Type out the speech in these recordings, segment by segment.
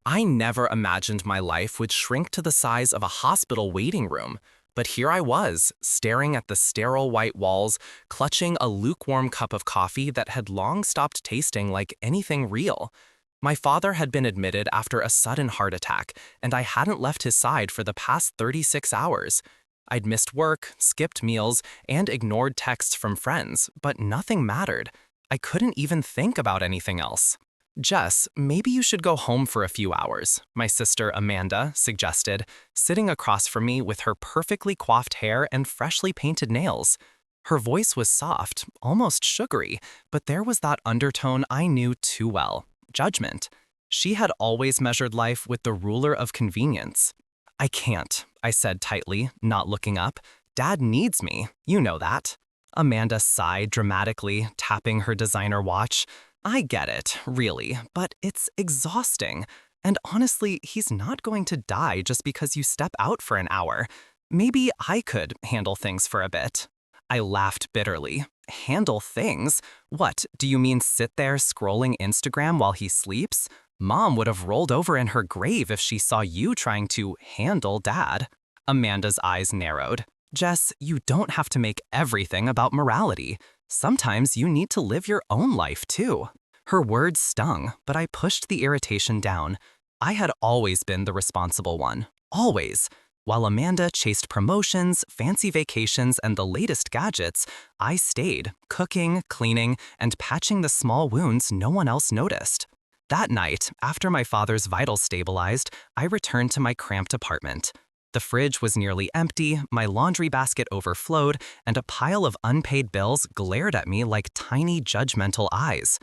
I never imagined my life would shrink to the size of a hospital waiting room, but here I was, staring at the sterile white walls, clutching a lukewarm cup of coffee that had long stopped tasting like anything real. My father had been admitted after a sudden heart attack, and I hadn't left his side for the past 36 hours. I'd missed work, skipped meals, and ignored texts from friends, but nothing mattered. I couldn't even think about anything else. Jess, maybe you should go home for a few hours, my sister Amanda suggested, sitting across from me with her perfectly coiffed hair and freshly painted nails. Her voice was soft, almost sugary, but there was that undertone I knew too well: judgment. She had always measured life with the ruler of convenience. I can't, I said tightly, not looking up. Dad needs me, you know that. Amanda sighed dramatically, tapping her designer watch. I get it, really, but it's exhausting. And honestly, he's not going to die just because you step out for an hour. Maybe I could handle things for a bit. I laughed bitterly. Handle things? What, do you mean sit there scrolling Instagram while he sleeps? Mom would have rolled over in her grave if she saw you trying to handle Dad. Amanda's eyes narrowed. Jess, you don't have to make everything about morality. Sometimes you need to live your own life, too. Her words stung, but I pushed the irritation down. I had always been the responsible one. Always. While Amanda chased promotions, fancy vacations, and the latest gadgets, I stayed, cooking, cleaning, and patching the small wounds no one else noticed. That night, after my father's vitals stabilized, I returned to my cramped apartment. The fridge was nearly empty, my laundry basket overflowed, and a pile of unpaid bills glared at me like tiny judgmental eyes.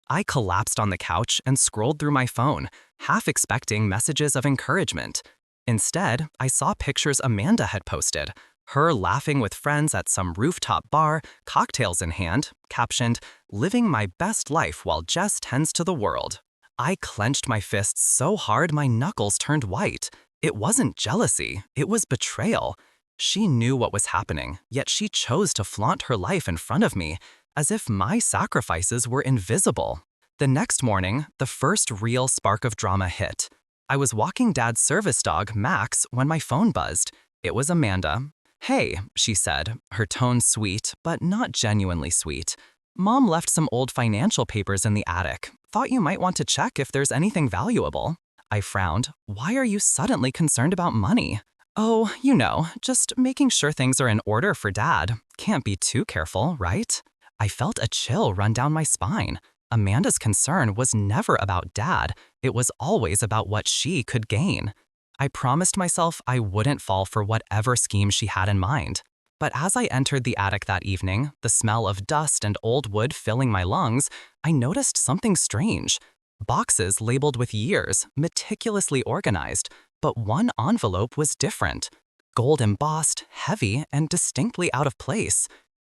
I collapsed on the couch and scrolled through my phone, half expecting messages of encouragement. Instead, I saw pictures Amanda had posted, her laughing with friends at some rooftop bar, cocktails in hand, captioned, "Living my best life while Jess tends to the world." I clenched my fists so hard my knuckles turned white. It wasn't jealousy, it was betrayal. She knew what was happening, yet she chose to flaunt her life in front of me, as if my sacrifices were invisible. The next morning, the first real spark of drama hit. I was walking Dad's service dog, Max, when my phone buzzed. It was Amanda. "Hey," she said, her tone sweet, but not genuinely sweet. "Mom left some old financial papers in the attic. Thought you might want to check if there's anything valuable." I frowned. Why are you suddenly concerned about money? "Oh, you know, just making sure things are in order for Dad. Can't be too careful, right?" I felt a chill run down my spine. Amanda's concern was never about Dad. It was always about what she could gain. I promised myself I wouldn't fall for whatever scheme she had in mind. But as I entered the attic that evening, the smell of dust and old wood filling my lungs, I noticed something strange. Boxes labeled with years, meticulously organized, but one envelope was different. Gold embossed, heavy, and distinctly out of place.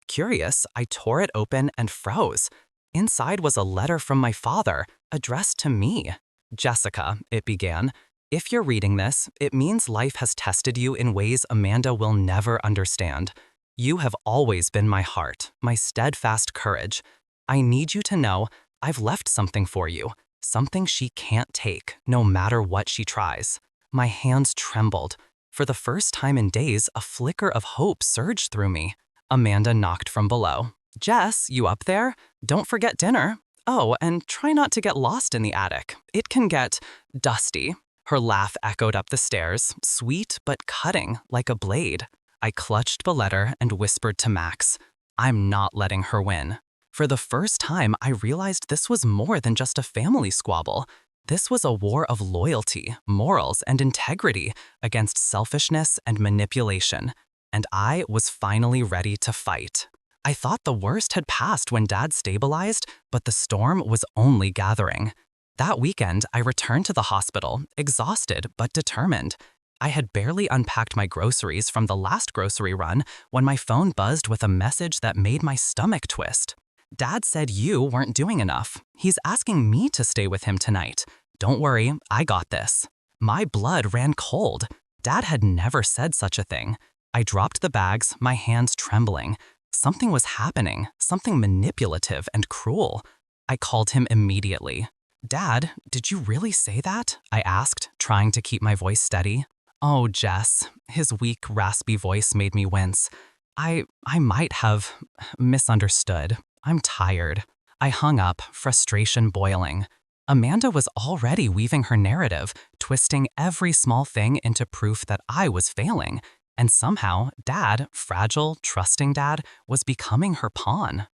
Curious, I tore it open and froze. Inside was a letter from my father, addressed to me. "Jessica," it began, "if you're reading this, it means life has tested you in ways Amanda will never understand. You have always been my heart, my steadfast courage. I need you to know I've left something for you, something she can't take, no matter what she tries." My hands trembled. For the first time in days, a flicker of hope surged through me. Amanda knocked from below. "Jess, you up there? Don't forget dinner. Oh, and try not to get lost in the attic. It can get dusty." Her laugh echoed up the stairs, sweet but cutting, like a blade. I clutched the letter and whispered to Max, "I'm not letting her win." For the first time, I realized this was more than just a family squabble. This was a war of loyalty, morals, and integrity against selfishness and manipulation. And I was finally ready to fight. I thought the worst had passed when Dad stabilized, but the storm was only gathering. That weekend, I returned to the hospital, exhausted but determined. I had barely unpacked my groceries from the last grocery run when my phone buzzed with a message that made my stomach twist. "Dad said you weren't doing enough. He's asking me to stay with him tonight. Don't worry, I got this." My blood ran cold. Dad had never said such a thing. I dropped the bags, my hands trembling. Something was happening, something manipulative and cruel. I called him immediately. Dad, did you really say that? I asked, trying to keep my voice steady. Oh, Jess, his weak, raspy voice made me wince. I might have misunderstood. I'm tired. I hung up, frustration boiling. Amanda was already weaving her narrative, twisting every small thing into proof that I was failing. And somehow, Dad, fragile, trusting Dad, was becoming her pawn.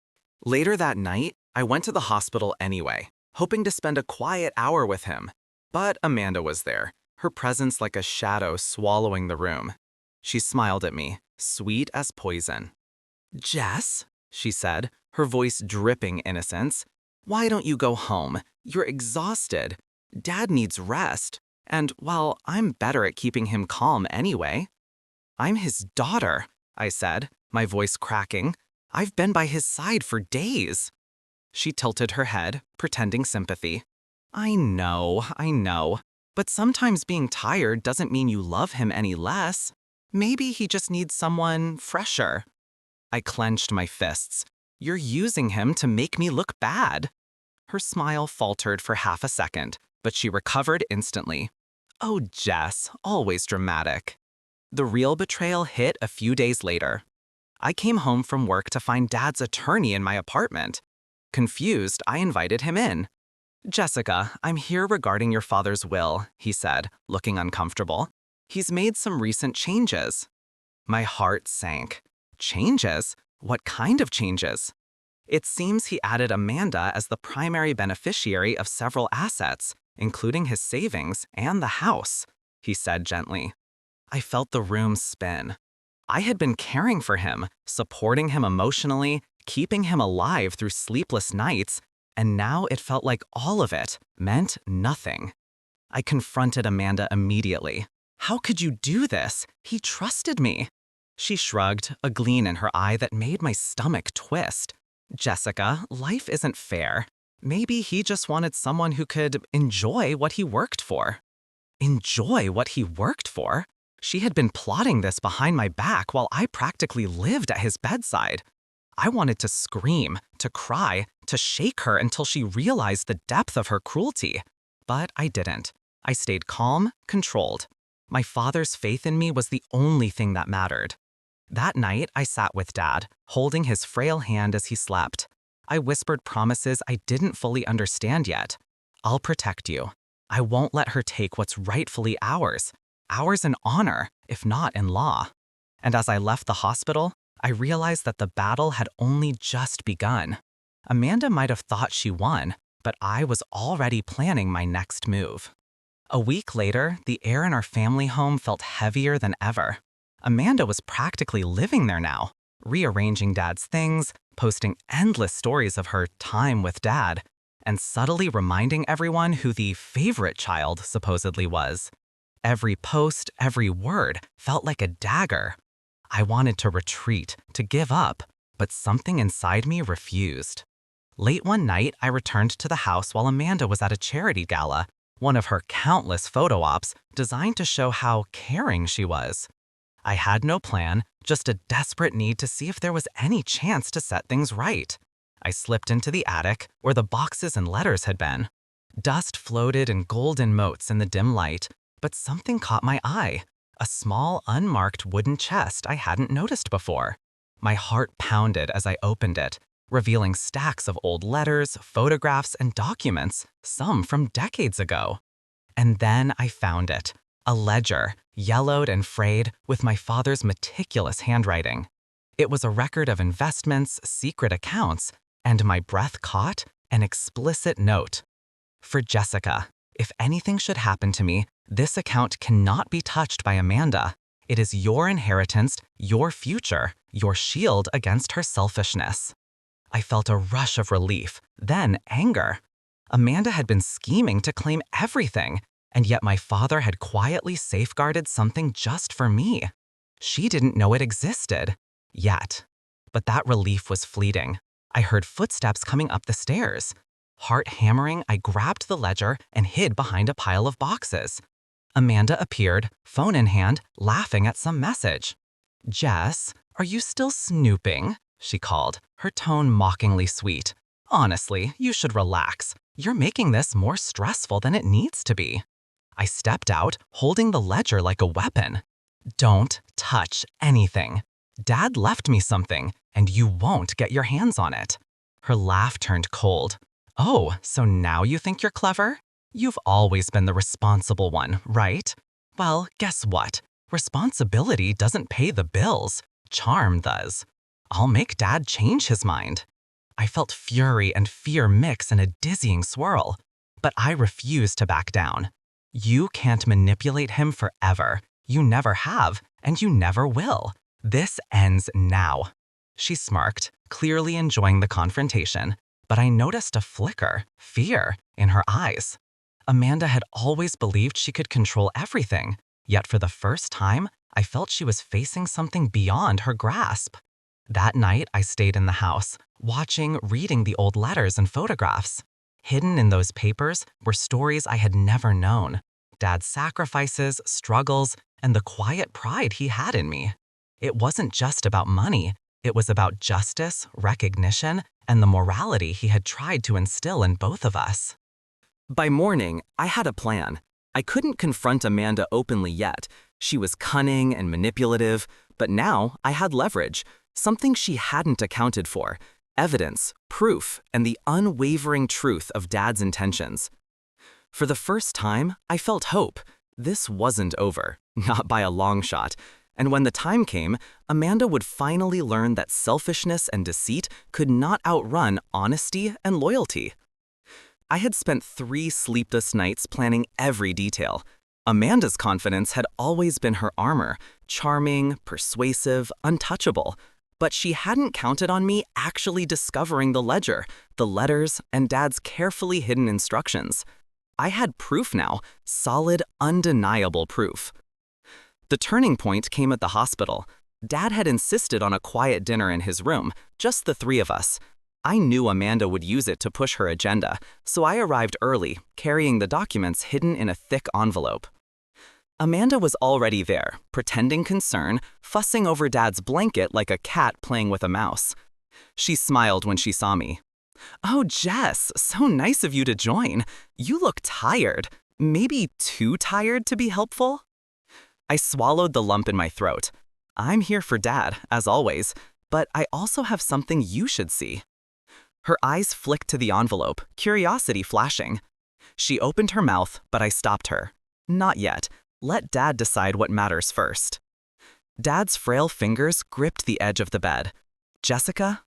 Later that night, I went to the hospital anyway, hoping to spend a quiet hour with him. But Amanda was there, her presence like a shadow swallowing the room. She smiled at me, sweet as poison. Jess, she said, her voice dripping innocence, why don't you go home? You're exhausted. Dad needs rest. And, well, I'm better at keeping him calm anyway. I'm his daughter, I said, my voice cracking. I've been by his side for days. She tilted her head, pretending sympathy. I know. But sometimes being tired doesn't mean you love him any less. Maybe he just needs someone fresher. I clenched my fists. You're using him to make me look bad. Her smile faltered for half a second, but she recovered instantly. Oh, Jess, always dramatic. The real betrayal hit a few days later. I came home from work to find Dad's attorney in my apartment. Confused, I invited him in. Jessica, I'm here regarding your father's will, he said, looking uncomfortable. He's made some recent changes. My heart sank. Changes? What kind of changes? It seems he added Amanda as the primary beneficiary of several assets, including his savings and the house, he said gently. I felt the room spin. I had been caring for him, supporting him emotionally, keeping him alive through sleepless nights, and now it felt like all of it meant nothing. I confronted Amanda immediately. How could you do this? He trusted me. She shrugged, a gleam in her eye that made my stomach twist. Jessica, life isn't fair. Maybe he just wanted someone who could enjoy what he worked for. Enjoy what he worked for? She had been plotting this behind my back while I practically lived at his bedside. I wanted to scream, to cry, to shake her until she realized the depth of her cruelty. But I didn't. I stayed calm, controlled. My father's faith in me was the only thing that mattered. That night, I sat with Dad, holding his frail hand as he slept. I whispered promises I didn't fully understand yet. I'll protect you. I won't let her take what's rightfully ours. Ours in honor, if not in law. And as I left the hospital, I realized that the battle had only just begun. Amanda might have thought she won, but I was already planning my next move. A week later, the air in our family home felt heavier than ever. Amanda was practically living there now, rearranging Dad's things, posting endless stories of her time with Dad, and subtly reminding everyone who the favorite child supposedly was. Every post, every word felt like a dagger. I wanted to retreat, to give up, but something inside me refused. Late one night, I returned to the house while Amanda was at a charity gala, one of her countless photo ops designed to show how caring she was. I had no plan, just a desperate need to see if there was any chance to set things right. I slipped into the attic, where the boxes and letters had been. Dust floated in golden motes in the dim light, but something caught my eye. A small, unmarked wooden chest I hadn't noticed before. My heart pounded as I opened it, revealing stacks of old letters, photographs, and documents, some from decades ago. And then I found it. A ledger, yellowed and frayed, with my father's meticulous handwriting. It was a record of investments, secret accounts, and my breath caught an explicit note. For Jessica, if anything should happen to me, this account cannot be touched by Amanda. It is your inheritance, your future, your shield against her selfishness. I felt a rush of relief, then anger. Amanda had been scheming to claim everything, and yet my father had quietly safeguarded something just for me. She didn't know it existed. Yet. But that relief was fleeting. I heard footsteps coming up the stairs. Heart hammering, I grabbed the ledger and hid behind a pile of boxes. Amanda appeared, phone in hand, laughing at some message. "Jess, are you still snooping?" she called, her tone mockingly sweet. Honestly, you should relax. You're making this more stressful than it needs to be. I stepped out, holding the ledger like a weapon. Don't touch anything. Dad left me something, and you won't get your hands on it. Her laugh turned cold. Oh, so now you think you're clever? You've always been the responsible one, right? Well, guess what? Responsibility doesn't pay the bills. Charm does. I'll make Dad change his mind. I felt fury and fear mix in a dizzying swirl, but I refused to back down. You can't manipulate him forever. You never have, and you never will. This ends now. She smirked, clearly enjoying the confrontation, but I noticed a flicker, fear, in her eyes. Amanda had always believed she could control everything, yet for the first time, I felt she was facing something beyond her grasp. That night, I stayed in the house, watching, reading the old letters and photographs. Hidden in those papers were stories I had never known. Dad's sacrifices, struggles, and the quiet pride he had in me. It wasn't just about money. It was about justice, recognition, and the morality he had tried to instill in both of us. By morning, I had a plan. I couldn't confront Amanda openly yet. She was cunning and manipulative, but now I had leverage, something she hadn't accounted for: evidence, proof, and the unwavering truth of Dad's intentions. For the first time, I felt hope. This wasn't over, not by a long shot. And when the time came, Amanda would finally learn that selfishness and deceit could not outrun honesty and loyalty. I had spent 3 sleepless nights planning every detail. Amanda's confidence had always been her armor, charming, persuasive, untouchable. But she hadn't counted on me actually discovering the ledger, the letters, and Dad's carefully hidden instructions. I had proof now, solid, undeniable proof. The turning point came at the hospital. Dad had insisted on a quiet dinner in his room, just the 3 of us. I knew Amanda would use it to push her agenda, so I arrived early, carrying the documents hidden in a thick envelope. Amanda was already there, pretending concern, fussing over Dad's blanket like a cat playing with a mouse. She smiled when she saw me. "Oh, Jess, so nice of you to join. You look tired. Maybe too tired to be helpful?" I swallowed the lump in my throat. "I'm here for Dad, as always, but I also have something you should see." Her eyes flicked to the envelope, curiosity flashing. She opened her mouth, but I stopped her. "Not yet. Let Dad decide what matters first." Dad's frail fingers gripped the edge of the bed. "Jessica?"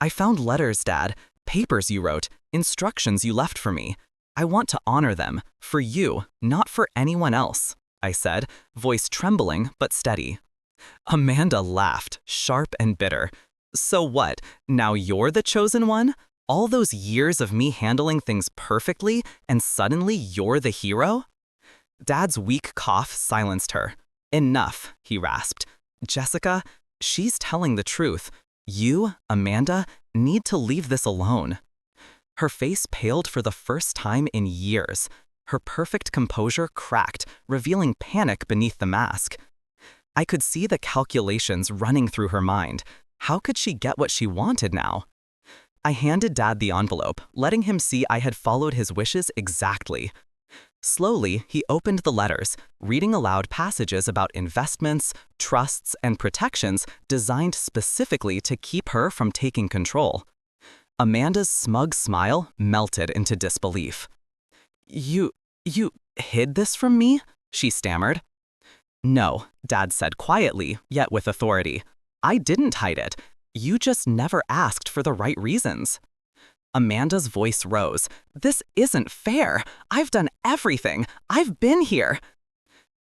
"I found letters, Dad, papers you wrote, instructions you left for me. I want to honor them, for you, not for anyone else," I said, voice trembling but steady. Amanda laughed, sharp and bitter. "So what, now you're the chosen one? All those years of me handling things perfectly, and suddenly you're the hero?" Dad's weak cough silenced her. "Enough," he rasped. "Jessica, she's telling the truth. You, Amanda, need to leave this alone." Her face paled for the first time in years. Her perfect composure cracked, revealing panic beneath the mask. I could see the calculations running through her mind. How could she get what she wanted now? I handed Dad the envelope, letting him see I had followed his wishes exactly. Slowly, he opened the letters, reading aloud passages about investments, trusts, and protections designed specifically to keep her from taking control. Amanda's smug smile melted into disbelief. You hid this from me?" she stammered. "No," Dad said quietly, yet with authority. "I didn't hide it. You just never asked for the right reasons." Amanda's voice rose. "This isn't fair. I've done everything. I've been here."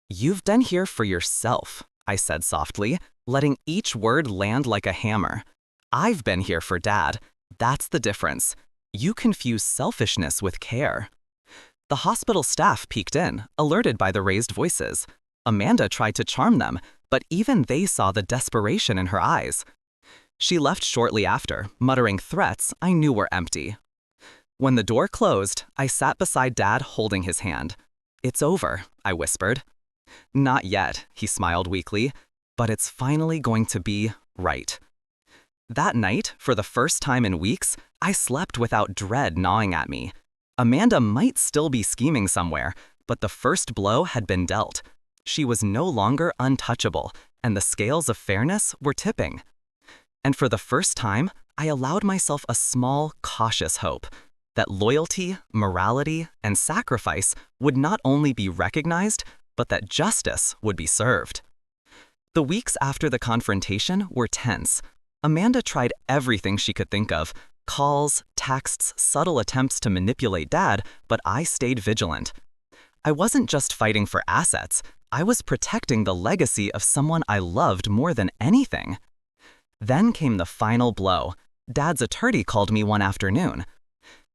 "You've been here for yourself," I said softly, letting each word land like a hammer. "I've been here for Dad. That's the difference. You confuse selfishness with care." The hospital staff peeked in, alerted by the raised voices. Amanda tried to charm them, but even they saw the desperation in her eyes. She left shortly after, muttering threats I knew were empty. When the door closed, I sat beside Dad holding his hand. "It's over," I whispered. "Not yet," he smiled weakly, "but it's finally going to be right." That night, for the first time in weeks, I slept without dread gnawing at me. Amanda might still be scheming somewhere, but the first blow had been dealt. She was no longer untouchable, and the scales of fairness were tipping. And for the first time, I allowed myself a small, cautious hope that loyalty, morality, and sacrifice would not only be recognized, but that justice would be served. The weeks after the confrontation were tense. Amanda tried everything she could think of: calls, texts, subtle attempts to manipulate Dad, but I stayed vigilant. I wasn't just fighting for assets, I was protecting the legacy of someone I loved more than anything. Then came the final blow. Dad's attorney called me one afternoon.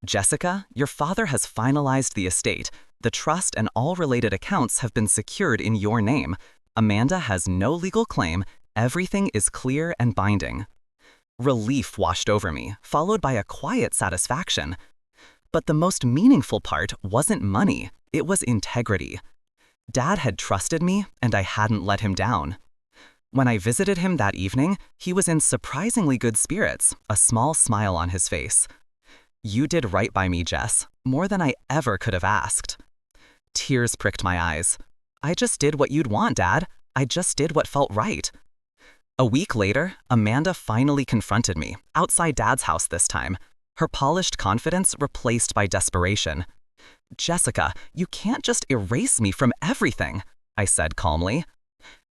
"Jessica, your father has finalized the estate. The trust and all related accounts have been secured in your name. Amanda has no legal claim. Everything is clear and binding." Relief washed over me, followed by a quiet satisfaction. But the most meaningful part wasn't money, it was integrity. Dad had trusted me, and I hadn't let him down. When I visited him that evening, he was in surprisingly good spirits, a small smile on his face. "You did right by me, Jess, more than I ever could have asked." Tears pricked my eyes. "I just did what you'd want, Dad. I just did what felt right." A week later, Amanda finally confronted me, outside Dad's house this time, her polished confidence replaced by desperation. "Jessica, you can't just erase me from everything," I said calmly.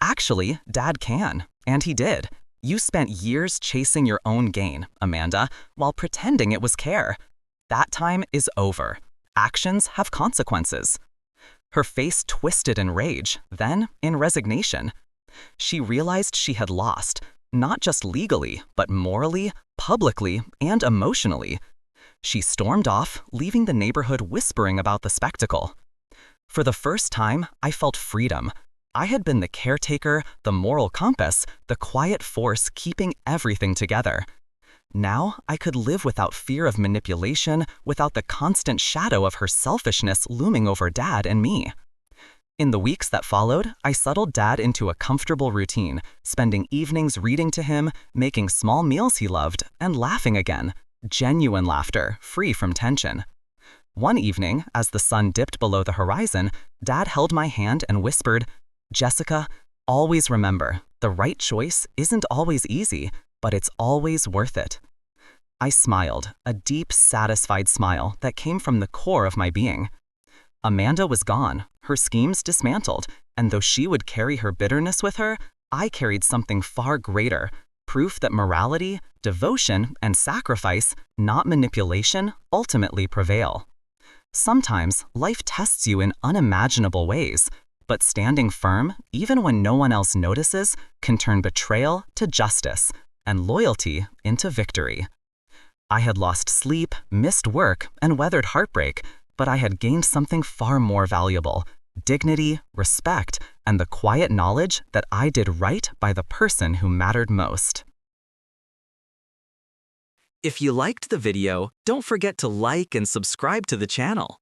"Actually, Dad can, and he did. You spent years chasing your own gain, Amanda, while pretending it was care. That time is over. Actions have consequences." Her face twisted in rage, then in resignation. She realized she had lost, not just legally, but morally, publicly, and emotionally. She stormed off, leaving the neighborhood whispering about the spectacle. For the first time, I felt freedom. I had been the caretaker, the moral compass, the quiet force keeping everything together. Now I could live without fear of manipulation, without the constant shadow of her selfishness looming over Dad and me. In the weeks that followed, I settled Dad into a comfortable routine, spending evenings reading to him, making small meals he loved, and laughing again. Genuine laughter, free from tension. One evening, as the sun dipped below the horizon, Dad held my hand and whispered, "Jessica, always remember, the right choice isn't always easy, but it's always worth it." I smiled, a deep, satisfied smile that came from the core of my being. Amanda was gone, her schemes dismantled, and though she would carry her bitterness with her, I carried something far greater, proof that morality, devotion, and sacrifice, not manipulation, ultimately prevail. Sometimes life tests you in unimaginable ways, but standing firm, even when no one else notices, can turn betrayal to justice and loyalty into victory. I had lost sleep, missed work, and weathered heartbreak, but I had gained something far more valuable: dignity, respect, and the quiet knowledge that I did right by the person who mattered most. If you liked the video, don't forget to like and subscribe to the channel.